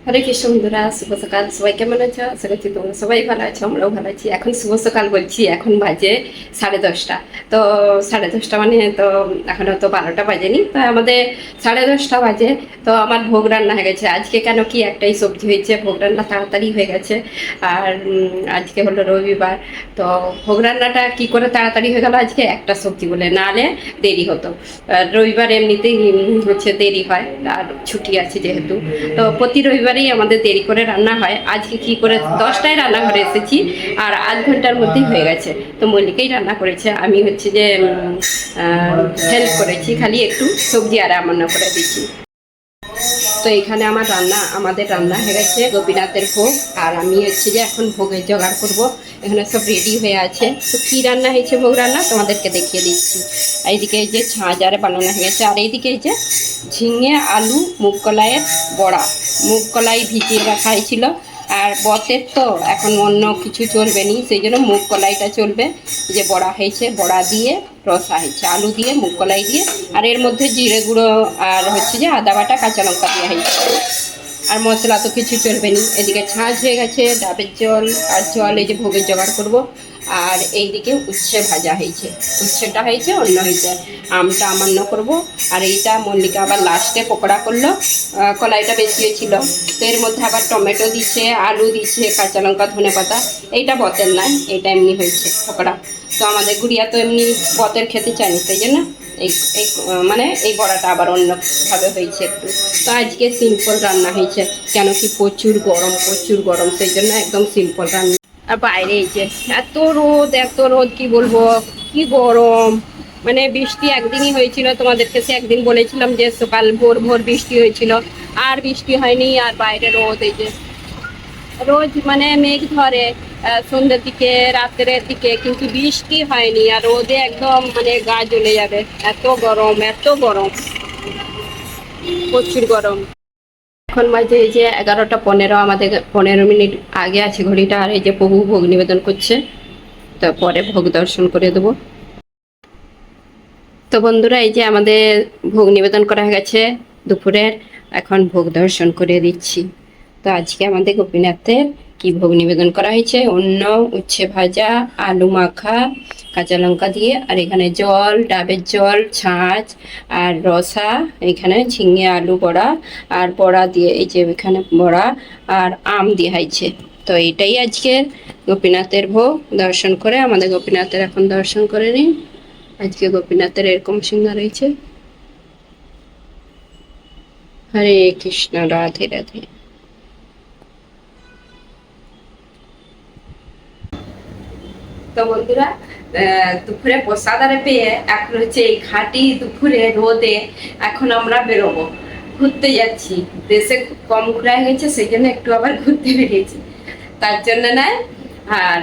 হরে কৃষ্ণ বন্ধুরা, শুভ সকাল। সবাই কেমন আছো? আশা করছি তোমরা সবাই ভালো আছো, আমরাও ভালো আছি। এখন শুভ সকাল বলছি, এখন বাজে 10:30। তো 10:30 মানে তো এখনো তো 12টা বাজেনি, তো আমাদের 10:30 বাজে। তো আমার ভোগ রান্না হয়ে গেছে। আজকে কেন কি একটাই সবজি হয়েছে, ভোগ রান্না তাড়াতাড়ি হয়ে গেছে। আর আজকে হলো রবিবার, তো ভোগ রান্নাটা কি করে তাড়াতাড়ি হয়ে গেল আজকে, একটা সবজি বলে, নাহলে দেরি হতো। রবিবার এমনিতেই হচ্ছে দেরি হয়, আর ছুটি আছে যেহেতু। তো প্রতি রবিবারেই আমাদের দেরি করে রান্না হয়। আজকে কি করে 10টায় রান্নাঘরে এসেছি, আর আধ ঘন্টার মধ্যেই হয়ে গেছে। তো মল্লিকাই রান্না করেছে, আমি হচ্ছে যে হেল্প করেছি, খালি একটু সবজি আর রান্না করে দিচ্ছি। তো এখানে আমাদের রান্না হয়ে গেছে গোপীনাথের ভোগ, আর আমি হচ্ছে যে এখন ভোগের জোগাড় করব। এখানে সব রেডি হয়ে আছে। তো কী রান্না হয়েছে, ভোগ রান্না তোমাদেরকে দেখিয়ে দিচ্ছি। এইদিকে এই যে ছাঁচ আরে বানানো হয়ে গেছে, আর এইদিকে এই যে ঝিঙে আলু মুগ কলাইয়ের বড়া। মুগ কলাই ভিজিয়ে রাখা হয়েছিল, আর বতের তো এখন অন্য কিছু চলবে নি, সেই জন্য মুগ কলাইটা চলবে। যে বড়া হয়েছে, বড়া দিয়ে রসা হয়েছে, আলু দিয়ে মুগ কলাই দিয়ে, আর এর মধ্যে জিরে গুঁড়ো আর হচ্ছে যে আদা বাটা কাঁচা লঙ্কা দেওয়া হয়েছে। আর মশলা তো কিছু চলবে নি। এদিকে ছাঁচ হয়ে গেছে, ডাবের জল আর জল এই যে ভোগের জোগাড় করব। আর এইদিকে উচ্ছে ভাজা হয়েছে, উচ্ছেটা হয়েছে, অন্য হয়েছে। আমটা আমান্য করব। আর এইটা মল্লিকা আবার লাস্টে পকোড়া করলো, কলাইটা বেশি হয়েছিল। তো এর মধ্যে আবার টমেটো দিচ্ছে, আলু দিচ্ছে, কাঁচা লঙ্কা, ধনে পাতা। এইটা বতের নাই, এইটা এমনি হয়েছে পকোড়া। তো আমাদের গুড়িয়া তো এমনি বতের খেতে চায়নি, সেই জন্য এই এই মানে এই বড়াটা আবার অন্যভাবে হয়েছে একটু। তো আজকে সিম্পল রান্না হয়েছে, কেন কি প্রচুর গরম, প্রচুর গরম, সেই জন্য একদম সিম্পল রান্না। আর বাইরে এই যে এত রোদ, এত রোদ, কি বলবো, কি গরম। মানে বৃষ্টি একদিনই হয়েছিল, তোমাদেরকে সে একদিন বলেছিলাম যে সকাল ভোর ভোর বৃষ্টি হয়েছিল, আর বৃষ্টি হয়নি। আর বাইরে রোদ, এই যে রোজ মানে মেঘ ধরে সন্ধ্যের দিকে, রাত্রের দিকে, কিন্তু বৃষ্টি হয়নি। আর রোদে একদম মানে গা জ্বলে যাবে, এত গরম, এত গরম, প্রচুর গরম। এখন বাজে এই যে 11টা 15, আমাদের 15 মিনিট আগে আছে ঘড়িটা। আর এই যে প্রভু ভোগ নিবেদন করছে, তারপরে ভোগ দর্শন করে দেবো। তো বন্ধুরা, এই যে আমাদের ভোগ নিবেদন করা হয়ে গেছে দুপুরের, এখন ভোগ দর্শন করে দিচ্ছি। তো আজকে আমাদের গোপীনাথের কি ভোগ নিবেদন করা হয়েছে, অন্য, উচ্ছে ভাজা, আলু মাখা কাঁচা লঙ্কা দিয়ে, আর এখানে জল, ডাবের জল, ছাঁচ আর রসা, এখানে ঝিঙে আলু বড়া, আর বড়া দিয়ে এই যে এখানে বড়া আর আম দিয়ে হয়েছে। তো এইটাই আজকের গোপীনাথের ভোগ। দর্শন করে আমাদের গোপীনাথের এখন দর্শন করে নিন। আজকে গোপীনাথের এরকম সিংহা রয়েছে। হরে কৃষ্ণ, রাধে রাধে। তো বন্ধুরা, দুপুরে প্রসাদ আরে পেয়ে এখন হচ্ছে এই খাঁটি দুপুরে রোদে এখন আমরা বেরোবো, ঘুরতে যাচ্ছি। দেশে খুব কম ঘোরা হয়ে গেছে, সেই জন্য একটু আবার ঘুরতে বেরিয়েছি, তার জন্য নয়। আর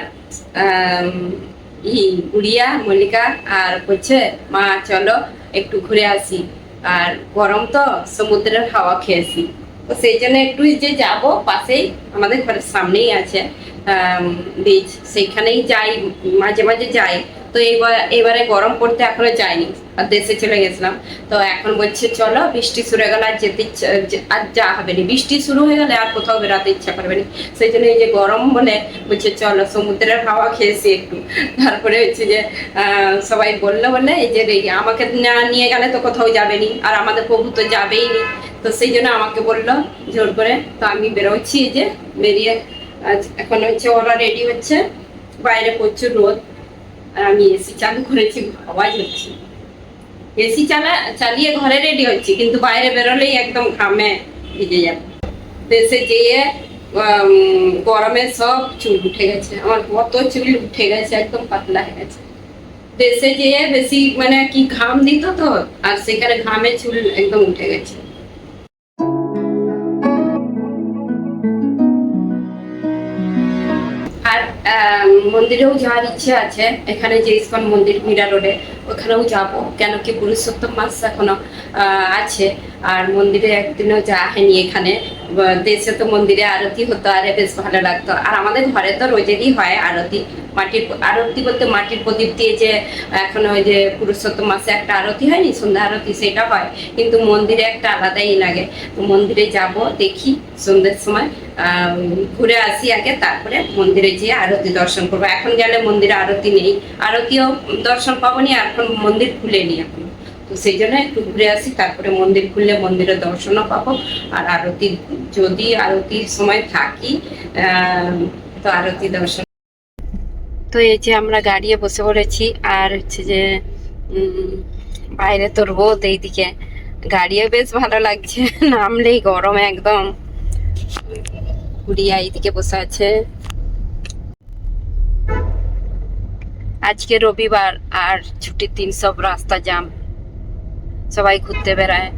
গুড়িয়া মল্লিকা আর বলছে, মা চলো একটু ঘুরে আসি, আর গরম তো সমুদ্রের হাওয়া খেয়ে আসি। তো সেই জন্য একটু যে যাব, পাশেই আমাদের ঘরের সামনেই আছে বীজ, সেইখানেই যাই, মাঝে মাঝে যাই। তো এবারে গরম পড়তে এখনো যাইনি, আর দেশে চলে গেছিলাম। তো এখন বলছে চলো, বৃষ্টি শুরু হয়ে গেলে আর যেতে ইচ্ছা, আর যা হবে না, বৃষ্টি শুরু হয়ে গেলে আর কোথাও বেরোতে ইচ্ছা করবে না। সেই জন্য এই যে গরম বলে বলছে চলো সমুদ্রের হাওয়া খেয়েছি একটু। তারপরে হচ্ছে যে সবাই বললো বলে এই যে আমাকে না নিয়ে গেলে তো কোথাও যাবেনি, আর আমাদের প্রভু তো যাবেই নি। তো সেই জন্য আমাকে বললো জোর করে। তো আমি বেরোচ্ছি, এই যে বেরিয়ে এখন হচ্ছে ওরা রেডি হচ্ছে, বাইরে প্রচুর রোদ। আর আমি এসি চালু করেছি, আওয়াজ হচ্ছে। এসি চালিয়ে ঘরে রেডি হচ্ছি, কিন্তু বাইরে বেরোলেই একদম ঘামে ভিজে যাবে। দেশে যেয়ে গরমে সব চুল উঠে গেছে, আমার কত চুল উঠে গেছে, একদম পাতলা হয়ে গেছে। দেশে যেয়ে বেশি মানে কি ঘাম দিত তো, আর সেখানে ঘামে চুল একদম উঠে গেছে। আর মন্দিরেও যাওয়ার ইচ্ছে আছে, এখানে যে ইসকন মন্দির মীরা রোডে, ওখানেও যাব, কেন কি পুরুষোত্তম মাস এখনো আছে। আর মন্দিরে একদিনও যাওয়া হয়নি এখানে। দেশে তো মন্দিরে আরতি হতো, আরে বেশ ভালো লাগতো। আর আমাদের ঘরে তো রোজেরই হয় আরতি, মাটির আরতি বলতে মাটির প্রদীপ দিয়ে যে এখন ওই যে পুরুষোত্তম মাসে একটা আরতি হয়নি, সন্ধ্যা আরতি, সেটা হয়, কিন্তু মন্দিরে একটা আলাদাই লাগে। তো মন্দিরে যাব, দেখি সন্ধ্যের সময় ঘুরে আসি আগে, তারপরে মন্দিরে যেয়ে আরতি দর্শন করবো। এখন গেলে মন্দিরে আরতি নেই, আরতিও দর্শন পাবো নি, এখন মন্দির খুলেনি এখন। তো সেই জন্য একটু ঘুরে আসি, তারপরে মন্দির খুললে মন্দিরের দর্শনও পাবো। আর আরতি, যদি আরতির সময় থাকি তো আরতি দর্শন। তো এই যে আমরা গাড়িয়ে বসে পড়েছি, আর হচ্ছে যে বাইরে তো রোদ, এইদিকে গাড়িও বেশ ভালো লাগছে, নামলেই গরম একদম। গুড়িয়া এইদিকে বসে আছে। আজকে রবিবার আর ছুটির দিন, সব রাস্তা জাম, সবাই ঘুরতে বেড়ায়।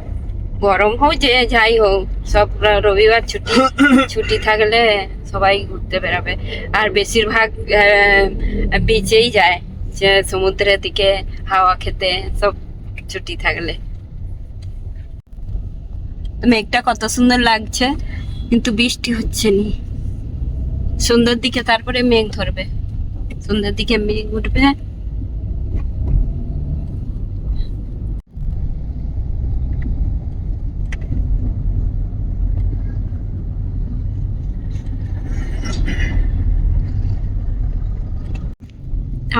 গরম হোক যে যাই হোক, সব রবিবার ছুটি, ছুটি থাকলে সবাই ঘুরতে বেড়াবে। আর বেশিরভাগ বিচেই যায়, যে সমুদ্রের দিকে হাওয়া খেতে, সব ছুটি থাকলে। মেঘটা কত সুন্দর লাগছে, কিন্তু বৃষ্টি হচ্ছে নি। সন্ধ্যার দিকে তারপরে মেঘ ধরবে, সন্ধ্যার দিকে মেঘ উঠবে।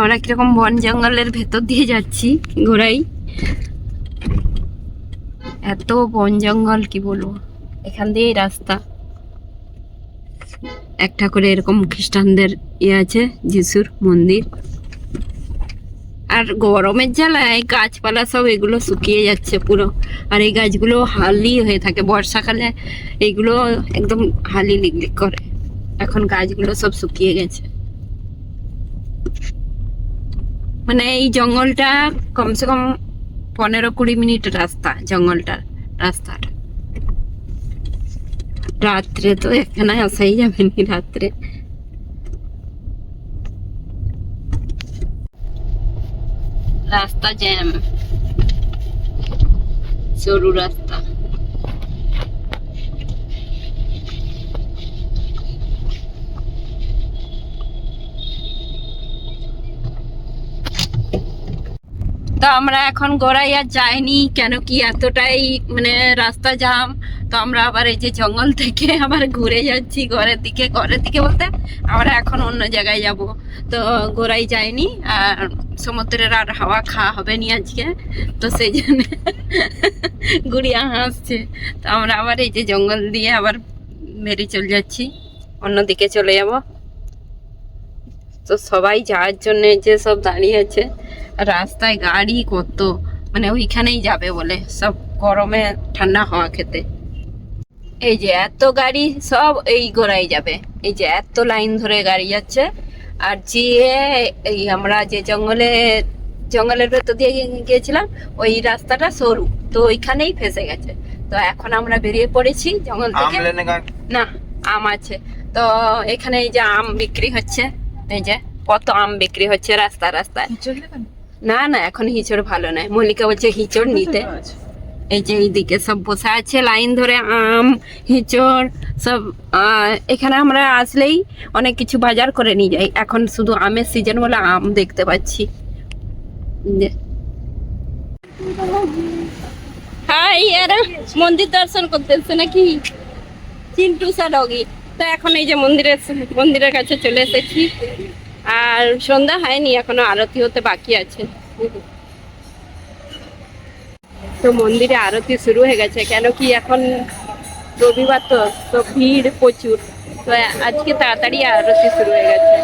আমরা কিরকম বন জঙ্গলের ভেতর দিয়ে যাচ্ছি, ঘোরাই, এত বন জঙ্গল কি বলবো। এখান দিয়েই রাস্তা, একটা করে এরকম খ্রিস্টানদের ইয়ে আছে, যিশুর মন্দির। আর গরমের জ্বালায় গাছপালা সব এগুলো শুকিয়ে যাচ্ছে পুরো। আর এই গাছগুলো হালি হয়ে থাকে বর্ষাকালে, এইগুলো একদম হালি লিকলিক করে। এখন গাছগুলো সব শুকিয়ে গেছে। মানে এই জঙ্গলটা কমসে কম 15-20 মিনিট রাস্তা, জঙ্গলটার রাস্তাটা। রাত্রে তো এখানে আসাই যাবে নি, রাত্রে। রাস্তা জ্যাম, সরু রাস্তা। তো আমরা এখন গোড়াইয়া যাইনি, কেন কি এতটাই মানে রাস্তা জাম। তো আমরা আবার এই যে জঙ্গল থেকে আবার ঘুরে যাচ্ছি ঘরের দিকে। ঘরের দিকে বলতে আমরা এখন অন্য জায়গায় যাব। তো গোড়াই যাইনি, আর সমুদ্রের আর হাওয়া খাওয়া হবে নি আজকে, তো সেই জন্য গুড়িয়া হাসছে। তো আমরা আবার এই যে জঙ্গল দিয়ে আবার বেরিয়ে চলে যাচ্ছি, অন্যদিকে চলে যাব। তো সবাই যাওয়ার জন্য যে সব দাঁড়িয়ে আছে, রাস্তায় গাড়ি কত, মানে ওইখানেই যাবে বলে সব, গরমে ঠান্ডা হাওয়া খেতে। এই যে এত গাড়ি সব এই গোড়ায় যাবে, এই যে এত লাইন ধরে গাড়ি যাচ্ছে। আর যে এই আমরা যে জঙ্গলের ভেতর দিয়ে গিয়েছিলাম, ওই রাস্তাটা সরু, তো ওইখানেই ফেসে গেছে। তো এখন আমরা বেরিয়ে পড়েছি জঙ্গল থেকে। না, আম আছে তো এখানে। এই যে আম বিক্রি হচ্ছে, এই যে কত আম বিক্রি হচ্ছে রাস্তা রাস্তায়। না না, এখন হিচড় ভালো নয়, মল্লিকা বলছে হিচড় নিতে। এই যে এইদিকে সব বসে আছে লাইন ধরে, আম, হিচড় সব। এখানে আমরা আসলেই অনেক কিছু বাজার করে নিয়ে যাই। এখন শুধু আমের সিজন বলে আম দেখতে পাচ্ছি। হাই, এরা মন্দির দর্শন করতে এসছে নাকি, চিন্টু ডগি। তো এখন এই যে মন্দিরের কাছে চলে এসেছি, আর সন্ধ্যা হয়নি এখনো, আরতি হতে বাকি আছে। তো মন্দিরে আরতি শুরু হয়ে গেছে, কেন কি এখন রবিবার, তো ভিড় প্রচুর। তো আজকে তাড়াতাড়ি আরতি শুরু হয়ে গেছে।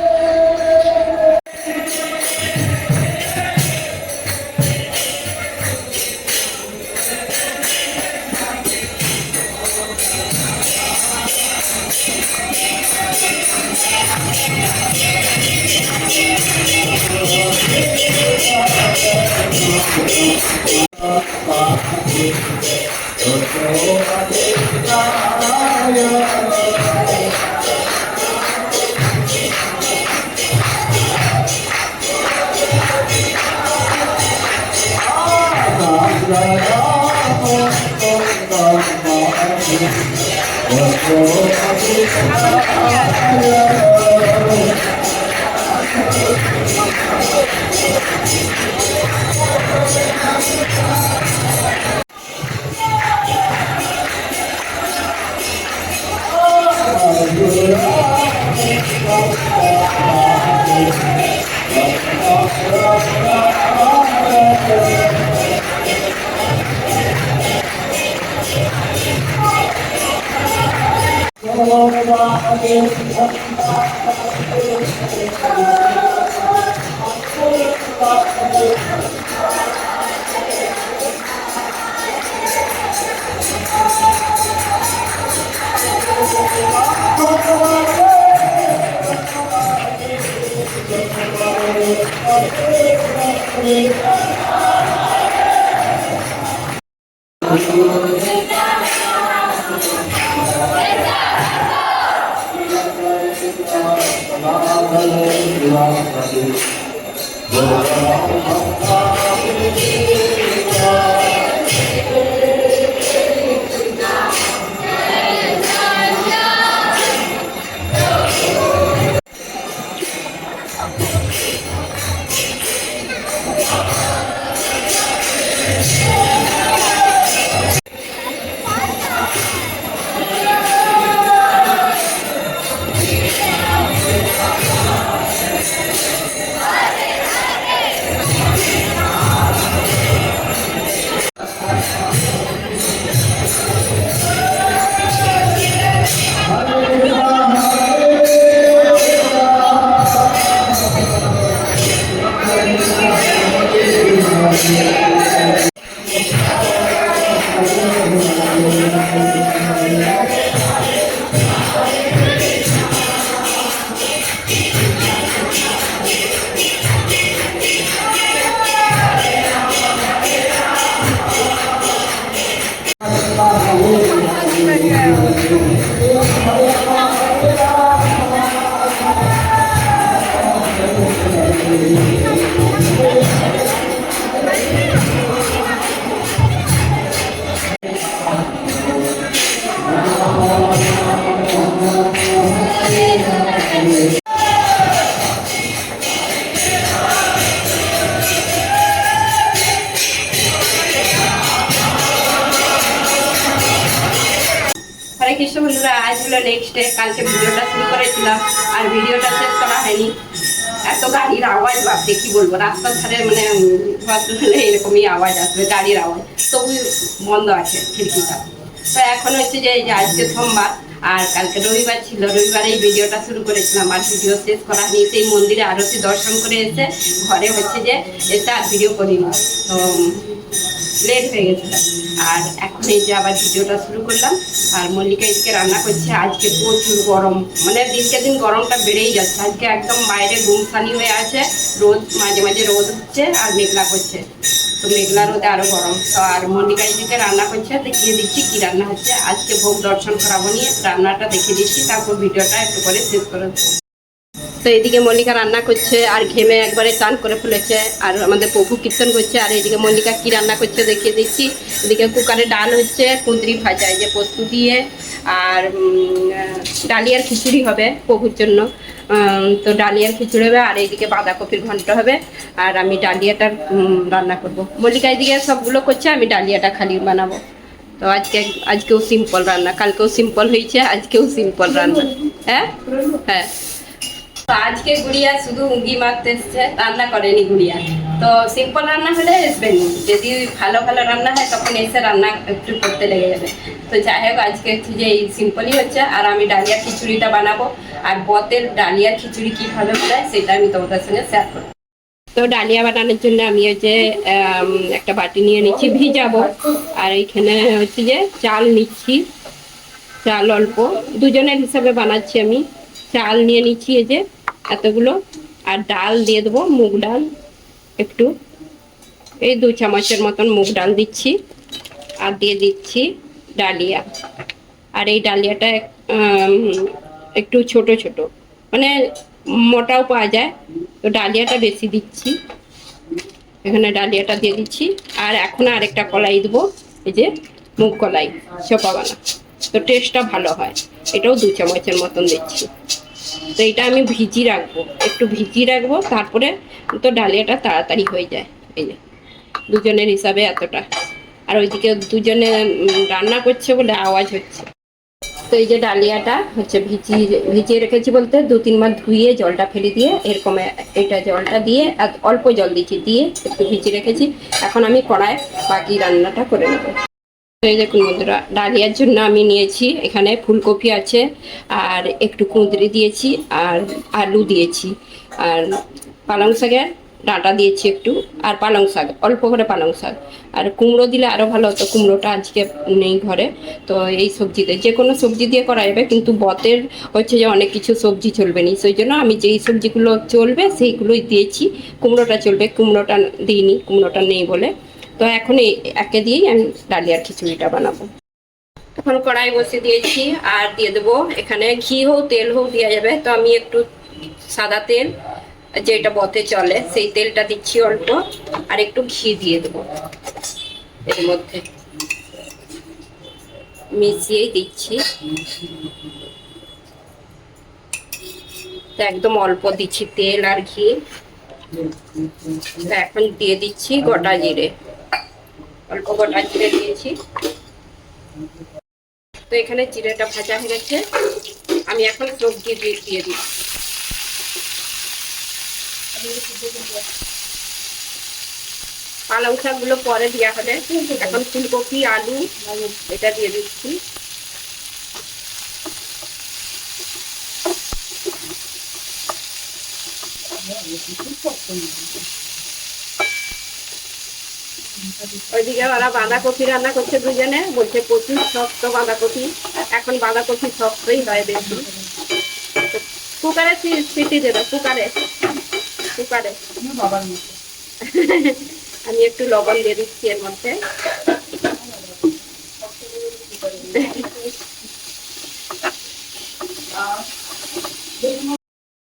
হরে কৃষ্ণ বন্ধুরা, আজ হলো নেক্সট ডে। কালকে ভিডিওটা শুরু করেছিলাম আর ভিডিওটা শেষ করা হয়নি। এত গাড়ির আওয়াজ, বাপরে কি বলবো, রাস্তার ধারে মানে হলে এরকমই আওয়াজ আসবে, গাড়ির আওয়াজ। তবু বন্ধ আছে খিড়কিটা। তো এখন হচ্ছে যে আজকে সোমবার আর কালকে রবিবার ছিল। রবিবারে এই ভিডিওটা শুরু করেছিলাম আর ভিডিও শেষ করা হয়নি। সেই মন্দিরে আরতি দর্শন করে এসে ঘরে হচ্ছে যে এসে আর ভিডিও করিনি, তো লেট হয়ে গেছিল। আর এখন এই যে আবার ভিডিওটা শুরু করলাম। আর মল্লিকা আজকে রান্না করছে। আজকে প্রচুর গরম, মানে দিনকে দিন গরমটা বেড়েই যাচ্ছে। আজকে একদম বাইরে গুমসানি হয়ে আছে, রোদ মাঝে মাঝে রোদ হচ্ছে আর মেঘলা করছে। তো মেঘলা রোদে আরো গরম। তো আর মল্লিকা আজকে রান্না করছে, দেখিয়ে দিচ্ছি কি রান্না হচ্ছে। আজকে ভোগ দর্শন করাবো নিয়ে রান্নাটা দেখিয়ে দিচ্ছি, তারপর ভিডিওটা একটু করে শেষ করে দেবো। তো এদিকে মল্লিকা রান্না করছে আর ঘেমে একবারে চান করে ফেলেছে। আর আমাদের প্রভু কীর্তন করছে। আর এদিকে মল্লিকা কি রান্না করছে দেখিয়ে দিচ্ছি। এদিকে কুকারে ডাল হচ্ছে, কুঁদরি ভাজা এই যে পোস্ত দিয়ে, আর ডালিয়ার খিচুড়ি হবে প্রভুর জন্য। তো ডালিয়ার খিচুড়ি হবে। আর এইদিকে বাঁধাকপির ঘন্ট হবে। আর আমি ডালিয়াটা রান্না করব। মল্লিকা এদিকে সবগুলো করছে, আমি ডালিয়াটা খালি বানাবো। তো আজকেও সিম্পল রান্না, কালকেও সিম্পল হয়েছে, আজকেও সিম্পল রান্না। হ্যাঁ হ্যাঁ। তো আজকে গুড়িয়া শুধু উঙ্গি মারতে এসছে, রান্না করেনি গুড়িয়া। তো সিম্পল রান্না হলে আসবেন, যদি ভালো ভালো রান্না হয় তখন এসে রান্না একটু করতে লেগে যাবে। তো যাই হোক, আজকে হচ্ছে যে এই সিম্পলই হচ্ছে। আর আমি ডালিয়ার খিচুড়িটা বানাবো। আর বতের ডালিয়ার খিচুড়ি কীভাবে বানায় সেটা আমি তোমাদের সঙ্গে শেয়ার করবো। তো ডালিয়া বানানোর জন্য আমি হচ্ছে একটা বাটি নিয়ে নিচ্ছি, ভিজাবো। আর এইখানে হচ্ছে যে চাল নিচ্ছি, চাল অল্প, দুজনের হিসাবে বানাচ্ছি আমি। চাল নিয়ে নিচ্ছি এই যে এতগুলো। আর ডাল দিয়ে দেবো, মুগ ডাল একটু, এই 2 চামচের মতন মুগ ডাল দিচ্ছি। আর দিয়ে দিচ্ছি ডালিয়া। আর এই ডালিয়াটা একটু ছোট ছোট, মানে মোটাও পাওয়া যায়, তো ডালিয়াটা বেশি দিচ্ছি। এখানে ডালিয়াটা দিয়ে দিচ্ছি। আর এখন আরেকটা কলাই দেবো, এই যে মুগ কলাই চোপাবানা। তো টেস্টটা ভালো হয়। এটাও 2 চামচের মতন দিচ্ছি। তো এটা আমি ভিজিয়ে রাখবো, একটু ভিজিয়ে রাখবো, তারপরে তো ডালিয়াটা তাড়াতাড়ি হয়ে যায়। এই যে দুজনের হিসাবে এতটা, আর ওইদিকে দুজনে রান্না করছে বলে আওয়াজ হচ্ছে। তো এই যে ডালিয়াটা হচ্ছে ভিজিয়ে ভিজিয়ে রেখেছি বলতে 2-3 বার ধুয়ে জলটা ফেলে দিয়ে এরকম এটা জলটা দিয়ে অল্প জল দিচ্ছি, দিয়ে একটু ভিজিয়ে রেখেছি। এখন আমি কড়ায় বাকি রান্নাটা করে নেবো। তো এই দেখুন বন্ধুরা, ডালিয়ার জন্য আমি নিয়েছি এখানে ফুলকপি আছে, আর একটু কুঁদরি দিয়েছি, আর আলু দিয়েছি, আর পালং শাকের ডাঁটা দিয়েছি একটু, আর পালং শাক অল্প করে পালং শাক, আর কুমড়ো দিলে আরও ভালো হতো। কুমড়োটা আজকে নেই ঘরে। তো এই সবজিতে যে কোনো সবজি দিয়ে করা যাবে, কিন্তু বতের হচ্ছে যে অনেক কিছু সবজি চলবে না, সেই জন্য আমি যেই সবজিগুলো চলবে সেইগুলোই দিয়েছি। কুমড়োটা চলবে, কুমড়োটা দিইনি, কুমড়োটা নেই বলে। তো এখন এই একে দিয়েই আমি ডালিয়ার খিচুড়িটা বানাবো। এখন কড়াই বসিয়ে দিয়েছি, আর দিয়ে দেবো এখানে ঘি হোক তেল হোক দেওয়া যাবে। তো আমি একটু সাদা তেল যেটা বতে চলে সেই তেলটা দিচ্ছি অল্প, আর একটু ঘি দিয়ে দেবো এর মধ্যে, মিশিয়েই দিচ্ছি। একদম অল্প দিচ্ছি তেল আর ঘি। এখন দিয়ে দিচ্ছি গোটা জিরে, অল্প গোটা জিরে দিয়েছি। তো এখানে জিরেটা ভাজা হয়ে গেছে, আমি এখন সবজি দিয়ে দিচ্ছি। পালং শাকগুলো পরে দেওয়া হবে, এখন ফুলকপি আলু এটা দিয়ে দিচ্ছি। ওইদিকে ওরা বাঁধাকপি রান্না করছে দুজনে, বলছে প্রচুর শক্ত বাঁধাকপি। এখন বাঁধাকপি শক্তই হয় বেশি। কুকারে সিটি দেবে, কুকারে কুকারে আমি একটু লবণ দিয়ে দিচ্ছি এর মধ্যে।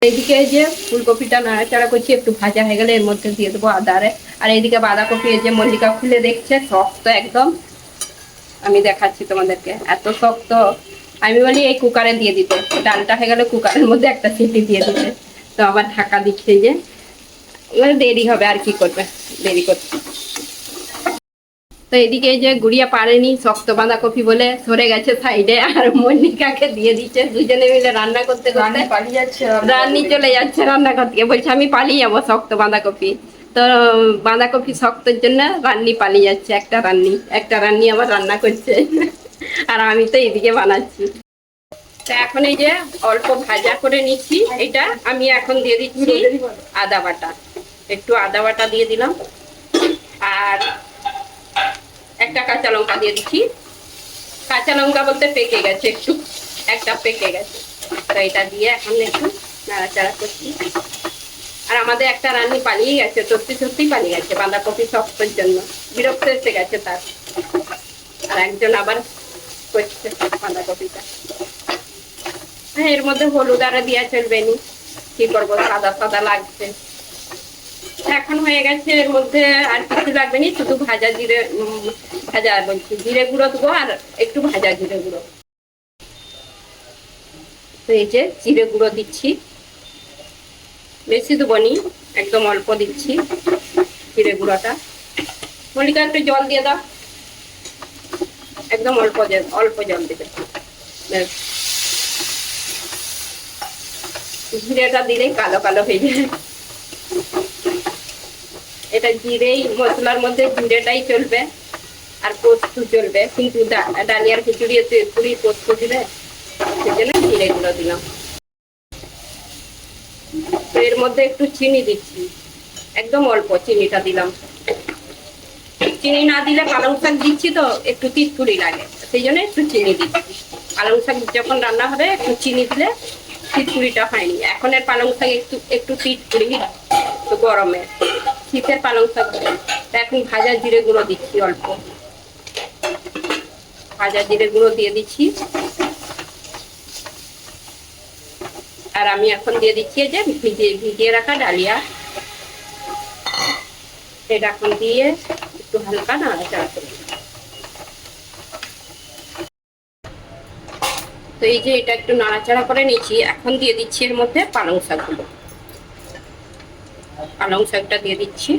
এইদিকে যে ফুলকপিটা নাড়াচাড়া করছি, একটু ভাজা হয়ে গেলে এর মধ্যে দিয়ে দেবো আদা। আর এইদিকে বাঁধাকপি এই যে মল্লিকা খুলে দেখছে, শক্ত একদম। আমি দেখাচ্ছি তোমাদেরকে, এত শক্ত। আমি বলি এই কুকারে দিয়ে দিতে, ডালটা হয়ে গেলে কুকারের মধ্যে একটা সিটি দিয়ে দিতে। তো আবার ঢাকা দিচ্ছে যে, দেরি হবে, আর কি করবে, দেরি করতে। তো এদিকে যে গুড়িয়া পারেনি শক্ত বাঁধাকপি বলে সরে গেছে সাইডে, আর মল্লিকাকে দিয়ে দিচ্ছে। দুজনে মিলে রান্না করতে করতে পালিয়ে যাচ্ছে, রান্নি চলে যাচ্ছে রান্না করতে, বলছে আমি পালিয়ে যাবো শক্ত বাঁধাকপি। তো বাঁধাকপি শক্তের জন্য রান্নি পালিয়ে যাচ্ছে, একটা রান্নি আবার রান্না করছে। আর আমি তো এদিকে বানাচ্ছি। তা এখন এই যে অল্প ভাজা করে নিচ্ছি, এটা আমি এখন দিয়ে দিচ্ছি আদা বাটা। একটু আদা বাটা দিয়ে দিলাম, আর একটা কাঁচা লঙ্কা দিয়ে দিচ্ছি। কাঁচা লঙ্কা বলতে পেকে গেছে একটু, একটা পেকে গেছে। তো এটা দিয়ে এখন একটু নাড়াচাড়া করছি। আর আমাদের একটা রান্নি পালিয়ে গেছে, সত্যি সত্যি পালিয়ে গেছে বাঁধাকপি শক্তর জন্য, বিরক্ত এসে গেছে তার। আর একজন আবার করছে বাঁধাকপিটা। হ্যাঁ, এর মধ্যে হলুদ আর দেওয়া চলবে নি, কি করবো, সাদা সাদা লাগছে। এখন হয়ে গেছে, এর মধ্যে আর কিছু লাগবে না, শুধু ভাজা জিরে, ভাজা বলছি জিরে গুঁড়ো দেবো, আর একটু ভাজা জিরে গুঁড়ো। তো এই যে জিরে গুঁড়ো দিচ্ছি, বেশি দেবো নি, একদম অল্প দিচ্ছি জিরে গুঁড়োটা। মল্লিকা একটু জল দিয়ে দাও, একদম অল্প জল দেবে। জিরেটা দিলেই কালো কালো হয়ে যায়। এটা জিরেই, মশলার মধ্যে জিরেটাই চলবে, আর পোস্ত চলবে, কিন্তু ডালিয়ার খিচুড়ি পুরি পোস্ত দিলে, সেজন্য জিরে গুঁড়ো দিলাম। তো এর মধ্যে একটু চিনি দিচ্ছি, একদম অল্প চিনিটা দিলাম। চিনি না দিলে, পালং শাক দিচ্ছি তো একটু তিতকুড়ি লাগে, সেই জন্য একটু চিনি দিচ্ছি। পালং শাক যখন রান্না হবে একটু চিনি দিলে তিতকুড়িটা হয়নি। এখনের পালং শাক একটু একটু তিতকুড়ি, তো গরমে শীতের পালং শাক। এখন ভাজা জিরে গুঁড়ো দিচ্ছি অল্প, ভাজা জিরে গুঁড়ো দিয়ে দিচ্ছি। আর আমি এখন দিয়ে দিচ্ছি যে ভিজিয়ে রাখা ডালিয়া, এটা এখন দিয়ে একটু হালকা নাড়াচাড়া করি। তো এই যে এটা একটু নাড়াচাড়া করে নিচ্ছি, এখন দিয়ে দিচ্ছি এর মধ্যে পালং শাকগুলো। পালং শাকটা দিয়ে দিচ্ছি।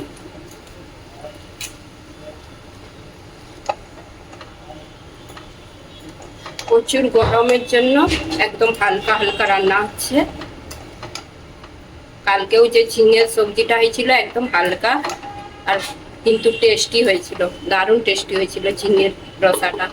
প্রচুর গরমের জন্য একদম হালকা হালকা রান্না হচ্ছে। কালকেও যে ঝিঙের সবজিটা হয়েছিল একদম হালকা, আর কিন্তু টেস্টি হয়েছিল, দারুণ টেস্টি হয়েছিল ঝিঙের রসাটা।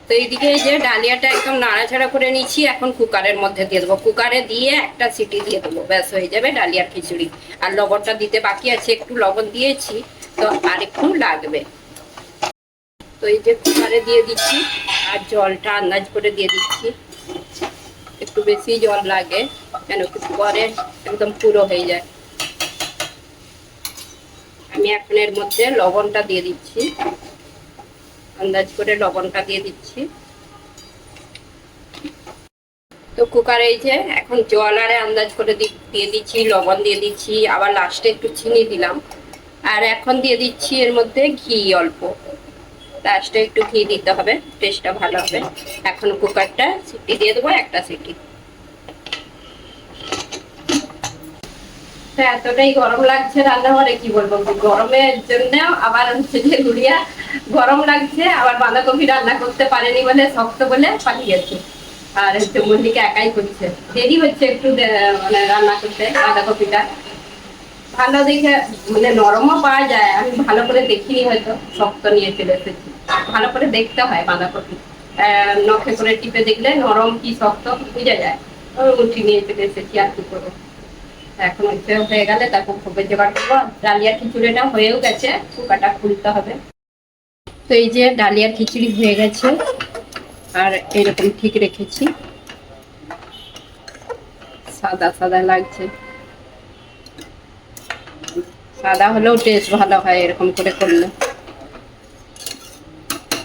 তো এইদিকে এই যে ডালিয়াটা একদম নাড়াচাড়া করে নিচ্ছি, এখন কুকারের মধ্যে দিয়ে দেবো। কুকারে দিয়ে একটা সিটি দিয়ে দেবো, ব্যাস হয়ে যাবে ডালিয়ার খিচুড়ি। আর লবণটা দিতে বাকি আছে, একটু লবণ দিয়েছি, তো আর একটু লাগবে। তো এই যে কুকারে দিয়ে দিচ্ছি, আর জলটা আন্দাজ করে দিয়ে দিচ্ছি। একটু বেশি জল লাগে, কেন কি পরে একদম পুরো হয়ে যায়। আমি এখন এর মধ্যে লবণটা দিয়ে দিচ্ছি, আন্দাজ করে লবণটা দিয়ে দিচ্ছি। তো কুকারে এই যে এখন জল আরে আন্দাজ করে দিয়ে দিচ্ছি, লবণ দিয়ে দিচ্ছি, আবার লাস্টে একটু চিনি দিলাম। আর এখন দিয়ে দিচ্ছি এর মধ্যে ঘি অল্প, লাস্টে একটু ঘি দিতে হবে, টেস্টটা ভালো হবে। এখন কুকারটা সিটি দিয়ে দেবো, একটা সিটি। এতটাই গরম লাগছে রান্নাঘরে, কি বলবো, গরমের জন্য আবার হচ্ছে যে গুড়িয়া গরম লাগছে, আবার বাঁধাকপি রান্না করতে পারেনি বলে, শক্ত বলে পাঠিয়েছে। আর হচ্ছে মল্লিকা একাই করছে, দেরি হচ্ছে একটু মানে রান্না করতে। বাঁধাকপিটা ভালো দেখে মানে নরমও পাওয়া যায়, আমি ভালো করে দেখিনি, হয়তো শক্ত নিয়ে চলে এসেছি। ভালো করে দেখতে হয় বাঁধাকপি, নখে করে টিপে দেখলে নরম কি শক্ত বুঝা যায়। উঠি নিয়ে চলে এসেছি, আর কি করবো। এখন হয়ে গেলে তারপর ভোগের জোগাড় করবো। ডালিয়ার খিচুড়িটা হয়েও গেছে, কুকারটা খুলতে হবে। তো এই যে ডালিয়ার খিচুড়ি হয়ে গেছে, আর এরকম ঠিক রেখেছি, সাদা সাদা লাগছে। সাদা হলেও টেস্ট ভালো হয় এরকম করে করলে।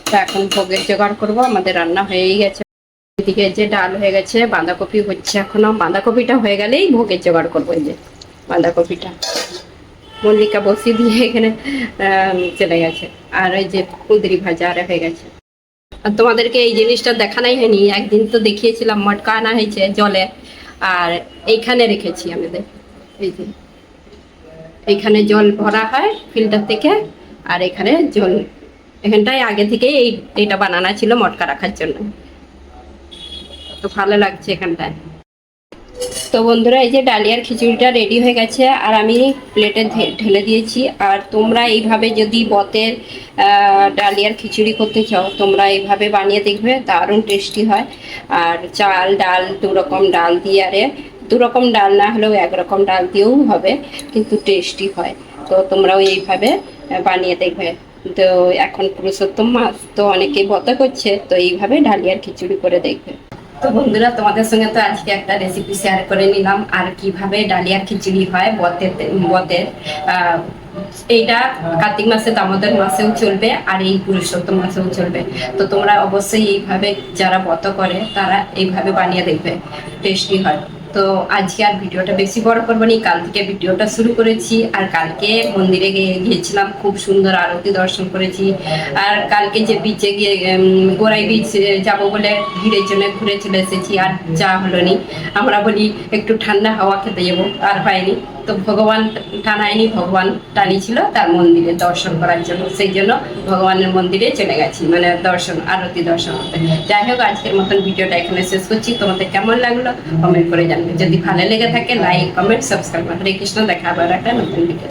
তো এখন ভোগের জোগাড় করবো, আমাদের রান্না হয়েই গেছে। এদিকে যে ডাল হয়ে গেছে, বাঁধাকপি হচ্ছে এখনো। বাঁধাকপিটা হয়ে গেলেই ভোগের জোগাড় করবো। এই যে বাঁধাকপিটা মল্লিকা বসিয়ে দিয়ে এখানে চলে গেছে। আর ওই যে কুঁদরি ভাজা আর হয়ে গেছে। আর তোমাদেরকে এই জিনিসটা দেখানোই হয়নি, একদিন তো দেখিয়েছিলাম, মটকা আনা হয়েছে জলে, আর এইখানে রেখেছি আমাদের। এই যে এইখানে জল ভরা হয় ফিল্টার থেকে, আর এখানে জল, এখানটায় আগে থেকে এইটা বানানো ছিল মটকা রাখার জন্য। তো ভালো লাগছে এখানটায়। তো বন্ধুরা, এই যে ডালিয়ার খিচুড়িটা রেডি হয়ে গেছে, আর আমি প্লেটে ঢেলে দিয়েছি। আর তোমরা এইভাবে যদি বতের ডালিয়ার খিচুড়ি করতে চাও, তোমরা এইভাবে বানিয়ে দেখবে, দারুণ টেস্টি হয়। আর চাল ডাল দুরকম ডাল দিয়ে, আরে দুরকম ডাল না হলেও একরকম ডাল দিয়েও হবে, কিন্তু টেস্টি হয়। তো তোমরাও এইভাবে বানিয়ে দেখবে। তো এখন পুরুষোত্তম মাস, তো অনেকেই বত করছে, তো এইভাবে ডালিয়ার খিচুড়ি করে দেখবে। তো বন্ধুরা, তোমাদের সঙ্গে তো আজকে একটা রেসিপি শেয়ার করে নিলাম, আর কিভাবে ডালিয়ার খিচুড়ি হয় বতের। এইটা কার্তিক মাসে, দামোদর মাসেও চলবে, আর এই পুরুষোত্তম মাসেও চলবে। তো তোমরা অবশ্যই এইভাবে, যারা ব্রত করে তারা এইভাবে বানিয়ে দেখবে, টেস্টি হয়। তো আজকে আর ভিডিওটা বেশি বড় করবো নি, কাল থেকে ভিডিওটা শুরু করেছি। আর কালকে মন্দিরে গিয়েছিলাম, খুব সুন্দর আরতি দর্শন করেছি। আর কালকে যে বিচে গিয়ে গোড়াই বিচ যাব বলে ভিড়ের জন্য ঘুরে চলে এসেছি, আর যা হলো নি। আমরা বলি একটু ঠান্ডা হাওয়া খেতে যাবো, আর হয়নি। তো ভগবান টানায়নি, ভগবান টানিছিল তার মন্দিরে দর্শন করার জন্য, সেই জন্য ভগবানের মন্দিরে চলে গেছি, মানে দর্শন, আরতি দর্শন করতে। যাই হোক, আজকের মতন ভিডিওটা এখানে শেষ করছি। তোমাদের কেমন লাগলো কমেন্ট করে জানবে। যদি ভালো লেগে থাকে লাইক কমেন্ট সাবস্ক্রাইব। হরে কৃষ্ণ, দেখা আবার একটা নতুন ভিডিও।